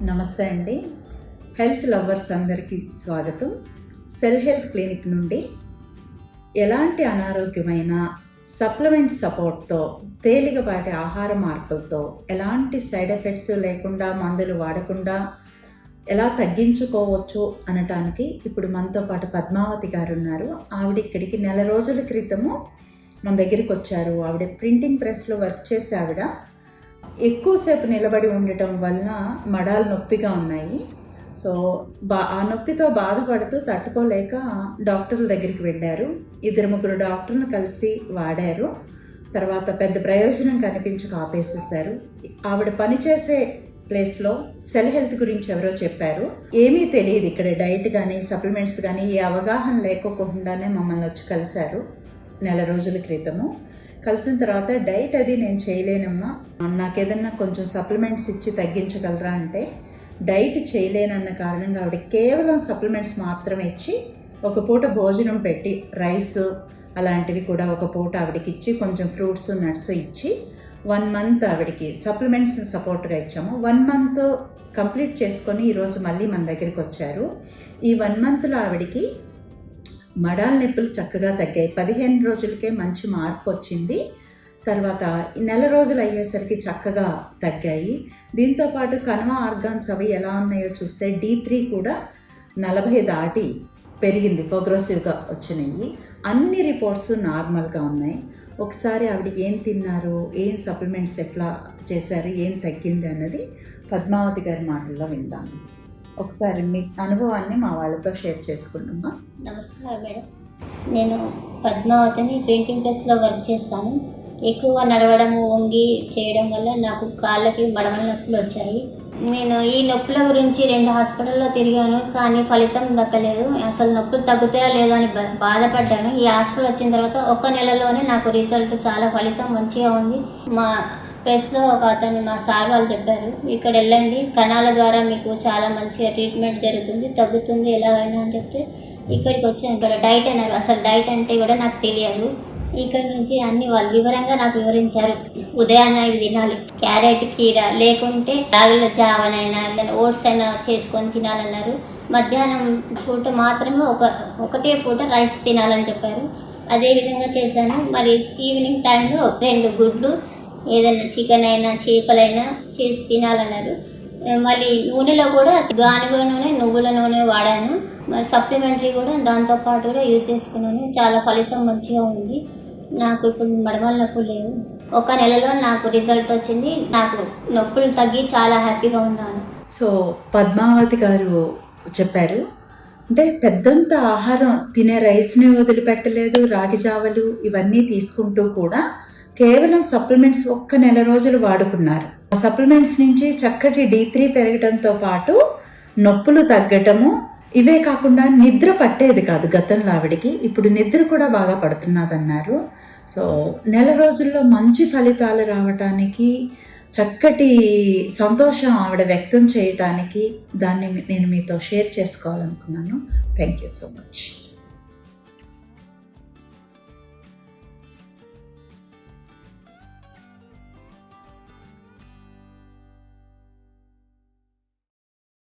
నమస్తే అండి. Health lovers అందరికీ స్వాగతం. సెల్ హెల్త్ క్లినిక్ నుండి ఎలాంటి అనారోగ్యమైన సప్లిమెంట్ సపోర్ట్తో, తేలికపాటి ఆహార మార్పులతో, ఎలాంటి సైడ్ ఎఫెక్ట్స్ లేకుండా, మందులు వాడకుండా ఎలా తగ్గించుకోవచ్చు అనటానికి ఇప్పుడు మనతో పాటు పద్మావతి గారు ఉన్నారు. ఆవిడ ఇక్కడికి నెల రోజుల క్రితము మన దగ్గరికి వచ్చారు. ఆవిడ ప్రింటింగ్ ప్రెస్లో వర్క్ చేసే ఆవిడ ఎక్కువసేపు నిలబడి ఉండటం వలన మడాలు నొప్పిగా ఉన్నాయి. సో ఆ నొప్పితో బాధపడుతూ తట్టుకోలేక డాక్టర్ల దగ్గరికి వెళ్ళారు. 2-3 డాక్టర్లను కలిసి వాడారు. తర్వాత పెద్ద ప్రయోజనం కనిపించక ఆపేసేసారు. ఆవిడ పనిచేసే ప్లేస్లో సెల్ హెల్త్ గురించి ఎవరో చెప్పారు. ఏమీ తెలియదు ఇక్కడ డైట్ కానీ సప్లిమెంట్స్ కానీ ఏ అవగాహన లేకోకుండానే మమ్మల్ని వచ్చి కలిశారు నెల రోజుల క్రితము. కలిసిన తర్వాత డైట్ అది నేను చేయలేనమ్మా, నాకేదన్నా కొంచెం సప్లిమెంట్స్ ఇచ్చి తగ్గించగలరా అంటే డైట్ చేయలేనన్న కారణంగా ఆవిడ కేవలం సప్లిమెంట్స్ మాత్రమే ఇచ్చి ఒక పూట భోజనం పెట్టి రైస్ అలాంటివి కూడా ఒక పూట ఆవిడకి ఇచ్చి కొంచెం ఫ్రూట్స్ నట్స్ ఇచ్చి 1 మంత్ ఆవిడకి సప్లిమెంట్స్ సపోర్ట్గా ఇచ్చాము. 1 మంత్ కంప్లీట్ చేసుకొని ఈరోజు మళ్ళీ మన దగ్గరికి వచ్చారు. ఈ 1 మంత్లో ఆవిడకి మడాల నొప్పులు చక్కగా తగ్గాయి. 15 రోజులకే మంచి మార్పు వచ్చింది. తర్వాత నెల రోజులు అయ్యేసరికి చక్కగా తగ్గాయి. దీంతోపాటు కణవ ఆర్గాన్స్ అవి ఎలా ఉన్నాయో చూస్తే D3 కూడా 40 దాటి పెరిగింది, ప్రోగ్రెసివ్గా వచ్చినాయి. అన్ని రిపోర్ట్స్ నార్మల్గా ఉన్నాయి. ఒకసారి ఆవిడకి ఏం తిన్నారు, ఏం సప్లిమెంట్స్ ఎట్లా చేశారు, ఏం తగ్గింది అన్నది పద్మావతి గారి మాటల్లో విందాము. ఒకసారి మీ అనుభవాన్ని మా వాళ్ళతో షేర్ చేసుకుంటామా? నమస్కారం మేడం, నేను పద్మావతిని ప్రింటింగ్ ప్రెస్లో వర్క్ చేస్తాను. ఎక్కువ నడవడము, వంగి చేయడం వల్ల నాకు కాళ్ళకి మడమల నొప్పులు వచ్చాయి. నేను ఈ నొప్పుల గురించి 2 హాస్పిటల్లో తిరిగాను, కానీ ఫలితం దక్కలేదు. అసలు నొప్పులు తగ్గుతాయా లేదా అని బాధపడ్డాను. ఈ హాస్పిటల్ వచ్చిన తర్వాత 1 నెలలోనే నాకు రిజల్ట్ చాలా ఫలితం మంచిగా ఉంది. మా ప్రెస్లో ఒక అతను మా సార్ వాళ్ళు చెప్పారు, ఇక్కడ వెళ్ళండి, కణాల ద్వారా మీకు చాలా మంచిగా ట్రీట్మెంట్ జరుగుతుంది, తగ్గుతుంది ఎలాగైనా అని చెప్తే ఇక్కడికి వచ్చాను. ఇక్కడ డైట్ అన్నారు. అసలు డైట్ అంటే కూడా నాకు తెలియదు. ఇక్కడ నుంచి అన్ని వాళ్ళు వివరంగా నాకు వివరించారు. ఉదయాన్నే ఇవి తినాలి, క్యారెట్ కీర, లేకుంటే రాగుల జావనైనా ఓట్స్ అయినా చేసుకొని తినాలన్నారు. మధ్యాహ్నం పూట మాత్రమే ఒకటే పూట రైస్ తినాలని చెప్పారు. అదేవిధంగా చేశాను. మరి ఈవినింగ్ టైంలో 2 గుడ్లు, ఏదైనా చికెన్ అయినా చేపలైనా చేసి తినాలన్నారు. మళ్ళీ నూనెలో కూడా గానుగ నూనె, నువ్వుల నూనె వాడాను. మరి సప్లిమెంటరీ కూడా దాంతోపాటు కూడా యూజ్ చేసుకున్నాను. చాలా ఫలితం మంచిగా ఉంది. నాకు ఇప్పుడు మడమల నొప్పులు లేవు. 1 నెలలో నాకు రిజల్ట్ వచ్చింది. నాకు నొప్పులు తగ్గి చాలా హ్యాపీగా ఉన్నాను. సో పద్మావతి గారు చెప్పారు, అంటే పెద్దంత ఆహారం తినే రైస్ని వదిలిపెట్టలేదు, రాగి జావలు ఇవన్నీ తీసుకుంటూ కూడా కేవలం సప్లిమెంట్స్ 1 నెల రోజులు వాడుకున్నారు. ఆ సప్లిమెంట్స్ నుంచి చక్కటి D3 పెరగడంతో పాటు నొప్పులు తగ్గటము, ఇవే కాకుండా నిద్ర పట్టేది కాదు గతంలో ఆవిడికి. ఇప్పుడు నిద్ర కూడా బాగా పడుతున్నదన్నారు. సో నెల రోజుల్లో మంచి ఫలితాలు రావటానికి, చక్కటి సంతోషం ఆవిడ వ్యక్తం చేయటానికి దాన్ని నేను మీతో షేర్ చేసుకోవాలనుకున్నాను. Thank you so much.